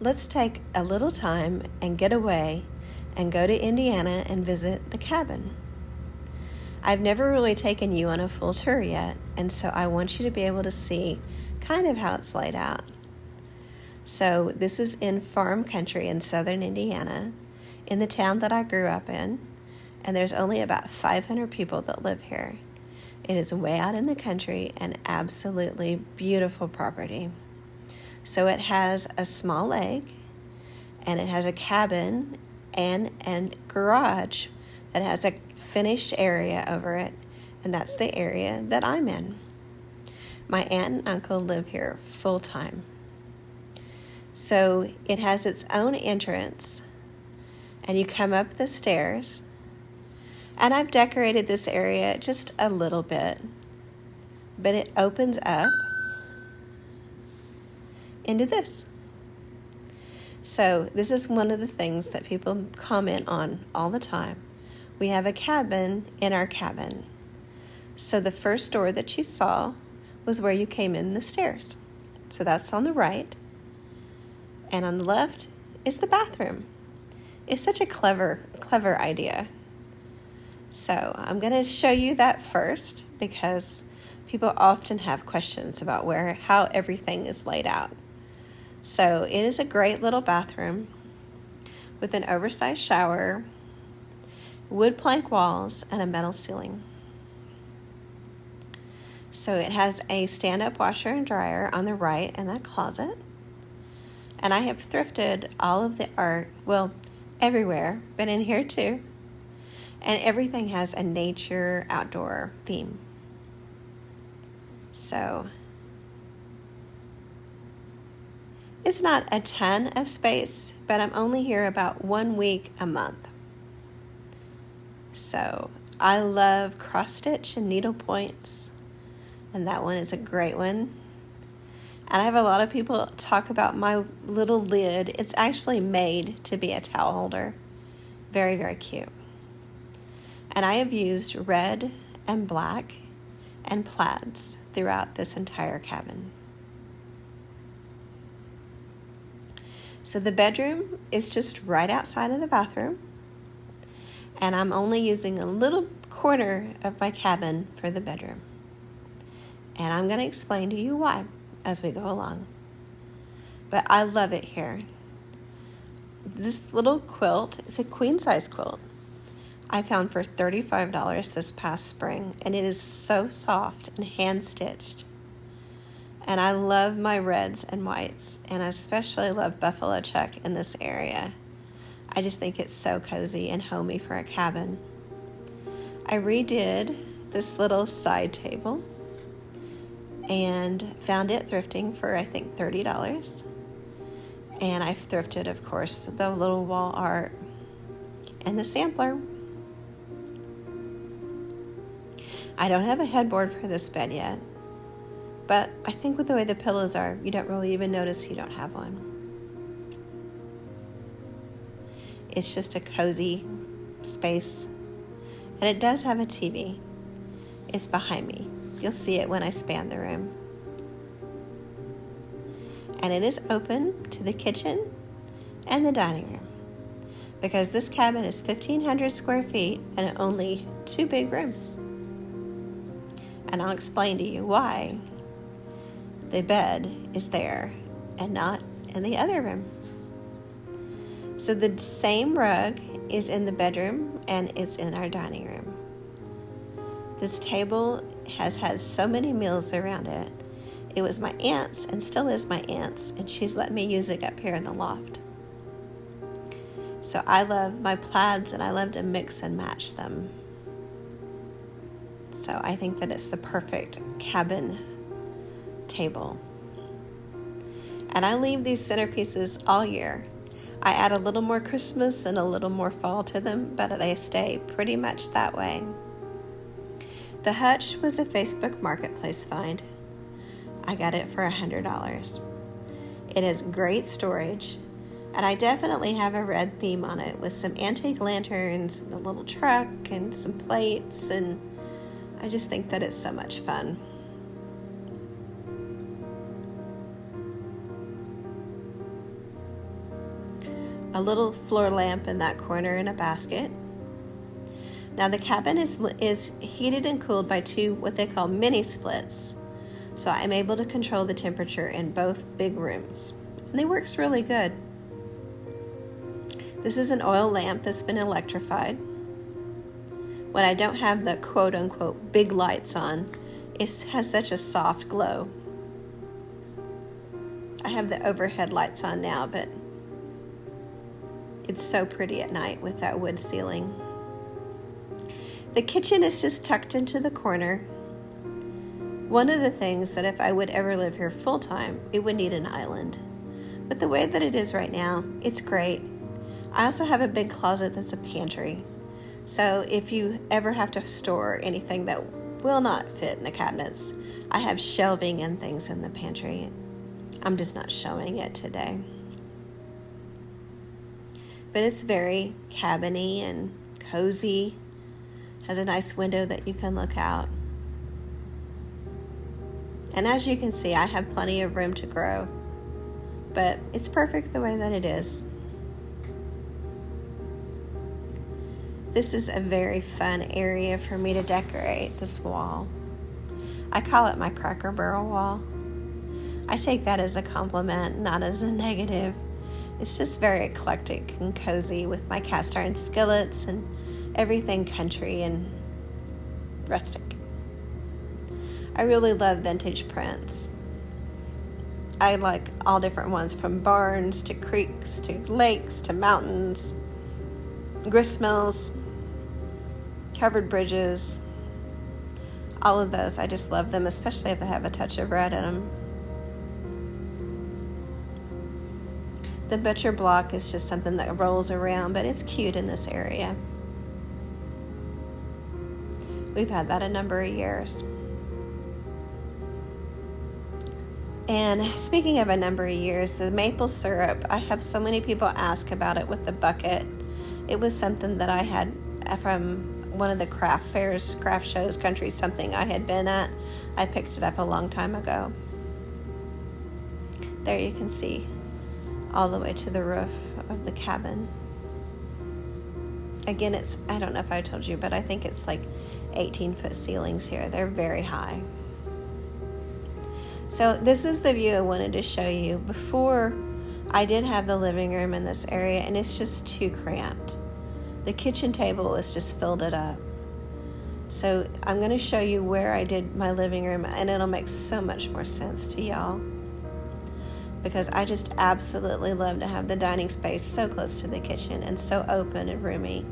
let's take a little time and get away and go to Indiana and visit the cabin. I've never really taken you on a full tour yet, and so I want you to be able to see kind of how it's laid out. So this is in farm country in southern Indiana, in the town that I grew up in, and there's only about 500 people that live here. It is way out in the country and absolutely beautiful property. So it has a small lake, and it has a cabin and garage that has a finished area over it, and that's the area that I'm in. My aunt and uncle live here full time. So it has its own entrance, and you come up the stairs, and I've decorated this area just a little bit, but it opens up into this. So this is one of the things that people comment on all the time. We have a cabin in our cabin. So the first door that you saw was where you came in the stairs. So that's on the right. And on the left is the bathroom. It's such a clever idea. So I'm going to show you that first because people often have questions about how everything is laid out. So it is a great little bathroom with an oversized shower, wood plank walls, and a metal ceiling. So it has a stand-up washer and dryer on the right in that closet. And I have thrifted all of the art, well, everywhere, but in here too. And everything has a nature outdoor theme. So it's not a ton of space, but I'm only here about 1 week a month. So I love cross stitch and needle points, and that one is a great one. And I have a lot of people talk about my little lid. It's actually made to be a towel holder. Very, very cute. And I have used red and black and plaids throughout this entire cabin. So the bedroom is just right outside of the bathroom. And I'm only using a little corner of my cabin for the bedroom. And I'm going to explain to you why as we go along. But I love it here. This little quilt, it's a queen size quilt, I found for $35 this past spring, and it is so soft and hand stitched. And I love my reds and whites, and I especially love buffalo check in this area. I just think it's so cozy and homey for a cabin. I redid this little side table and found it thrifting for, I think, $30. And I've thrifted, of course, the little wall art and the sampler. I don't have a headboard for this bed yet, but I think with the way the pillows are, you don't really even notice you don't have one. It's just a cozy space, and it does have a TV. It's behind me. You'll see it when I span the room. And it is open to the kitchen and the dining room because this cabin is 1,500 square feet and only 2 big rooms. And I'll explain to you why the bed is there and not in the other room. So the same rug is in the bedroom and it's in our dining room. This table has had so many meals around it. It was my aunt's and still is my aunt's, and she's let me use it up here in the loft. So I love my plaids and I love to mix and match them. So I think that it's the perfect cabin table. And I leave these centerpieces all year. I add a little more Christmas and a little more fall to them, but they stay pretty much that way. The hutch was a Facebook Marketplace find. I got it for $100. It has great storage, and I definitely have a red theme on it with some antique lanterns, and a little truck, and some plates, and I just think that it's so much fun. a little floor lamp in that corner in a basket. Now the cabin is heated and cooled by two what they call mini splits. So I'm able to control the temperature in both big rooms. And it works really good. This is an oil lamp that's been electrified. When I don't have the quote unquote big lights on, it has such a soft glow. I have the overhead lights on now, but it's so pretty at night with that wood ceiling. The kitchen is just tucked into the corner. One of the things that if I would ever live here full time, it would need an island. But the way that it is right now, it's great. I also have a big closet that's a pantry. So if you ever have to store anything that will not fit in the cabinets, I have shelving and things in the pantry. I'm just not showing it today. But it's very cabin-y and cozy. Has a nice window that you can look out. And as you can see, I have plenty of room to grow. But it's perfect the way that it is. This is a very fun area for me to decorate this wall. I call it my Cracker Barrel wall. I take that as a compliment, not as a negative. It's just very eclectic and cozy with my cast iron skillets and everything country and rustic. I really love vintage prints. I like all different ones, from barns to creeks to lakes to mountains, gristmills, covered bridges, all of those. I just love them, especially if they have a touch of red in them. The butcher block is just something that rolls around, but it's cute in this area. We've had that a number of years. And speaking of a number of years, the maple syrup, I have so many people ask about it with the bucket. It was something that I had from one of the craft fairs, craft shows, country something I had been at. I picked it up a long time ago. There you can see all the way to the roof of the cabin. Again, I don't know if I told you, but I think it's like 18-foot ceilings here. They're very high. So this is the view I wanted to show you. Before, I did have the living room in this area, and it's just too cramped. The kitchen table has just filled it up. So I'm going to show you where I did my living room, and it'll make so much more sense to y'all, because I just absolutely love to have the dining space so close to the kitchen and so open and roomy.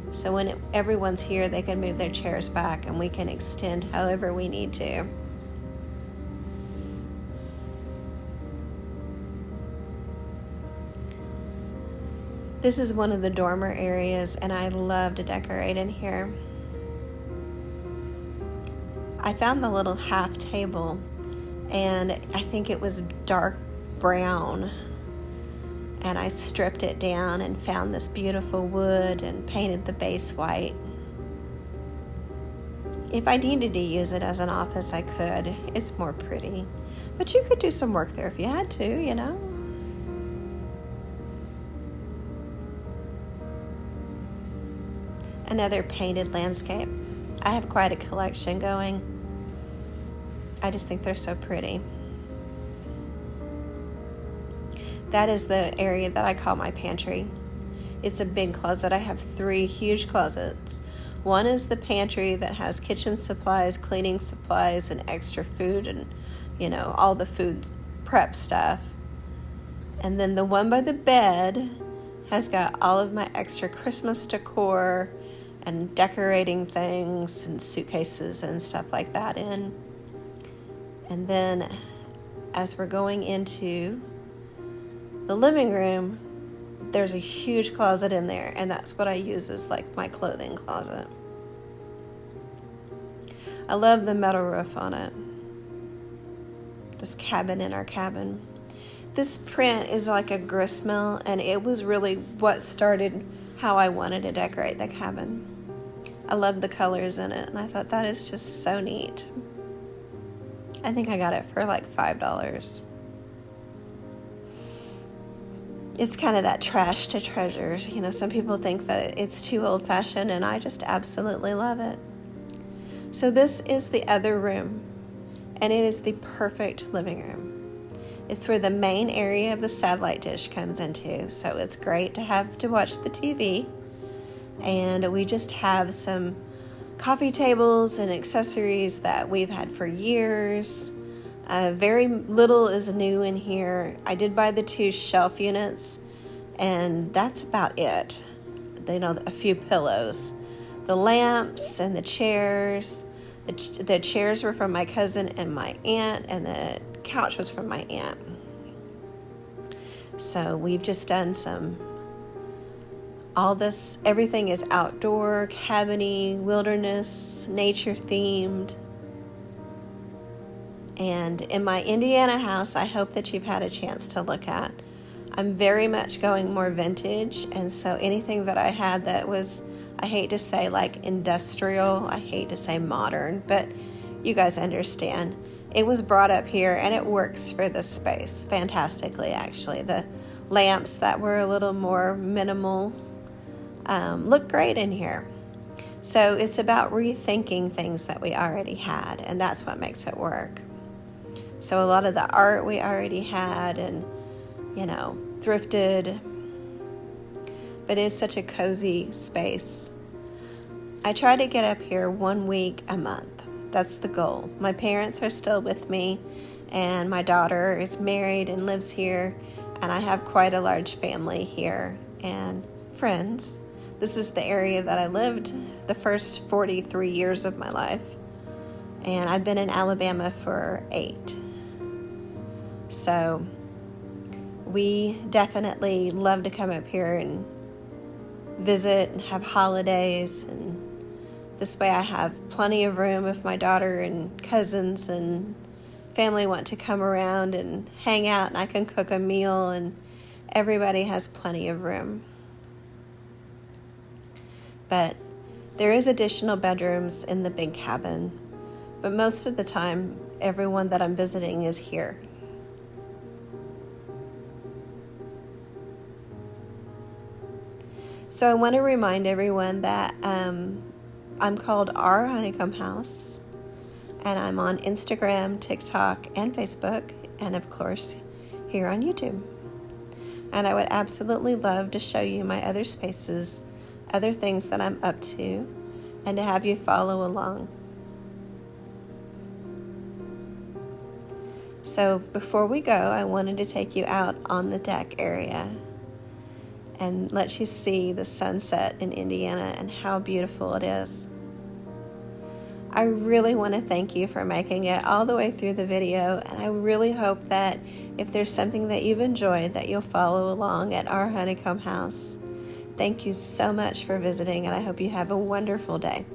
So when everyone's here, they can move their chairs back and we can extend however we need to. This is one of the dormer areas, and I love to decorate in here. I found the little half table, and I think it was dark brown, and I stripped it down and found this beautiful wood and painted the base white. If I needed to use it as an office, I could. It's more pretty, but you could do some work there if you had to, you know. Another painted landscape. I have quite a collection going. I just think they're so pretty. That is the area that I call my pantry. It's a big closet. I have 3 huge closets. One is the pantry that has kitchen supplies, cleaning supplies, and extra food and, you know, all the food prep stuff. And then the one by the bed has got all of my extra Christmas decor and decorating things and suitcases and stuff like that in. And then as we're going into the living room, there's a huge closet in there, and that's what I use as like my clothing closet. I love the metal roof on it. This cabin in our cabin. This print is like a gristmill, and it was really what started how I wanted to decorate the cabin. I love the colors in it, and I thought that is just so neat. I think I got it for like $5. it's kind of that trash to treasures. You know, some people think that it's too old-fashioned, and I just absolutely love it. So this is the other room, and it is the perfect living room. It's where the main area of the satellite dish comes into, so it's great to have to watch the TV. And we just have some coffee tables and accessories that we've had for years. Very little is new in here. I did buy the 2 shelf units, and that's about it. You know, a few pillows. The lamps and the chairs. The chairs were from my cousin and my aunt, and the couch was from my aunt. So we've just done everything is outdoor, cabiny, wilderness, nature themed. And in my Indiana house, I hope that you've had a chance to look at. I'm very much going more vintage, and so anything that I had that was, I hate to say like industrial, I hate to say modern, but you guys understand. It was brought up here, and it works for this space fantastically, actually. The lamps that were a little more minimal look great in here. So it's about rethinking things that we already had, and that's what makes it work. So a lot of the art we already had, and, you know, thrifted, but it's such a cozy space. I try to get up here 1 week a month. That's the goal. My parents are still with me, and my daughter is married and lives here, and I have quite a large family here and friends. This is the area that I lived the first 43 years of my life, and I've been in Alabama for 8. So we definitely love to come up here and visit and have holidays, and this way I have plenty of room if my daughter and cousins and family want to come around and hang out, and I can cook a meal, and everybody has plenty of room. But there is additional bedrooms in the big cabin, but most of the time everyone that I'm visiting is here. So I want to remind everyone that I'm called Our Honeycomb House, and I'm on Instagram, TikTok, and Facebook, and of course here on YouTube. And I would absolutely love to show you my other spaces, other things that I'm up to, and to have you follow along. So before we go, I wanted to take you out on the deck area and let you see the sunset in Indiana and how beautiful it is. I really want to thank you for making it all the way through the video, and I really hope that if there's something that you've enjoyed, that you'll follow along at Our Honeycomb House. Thank you so much for visiting, and I hope you have a wonderful day.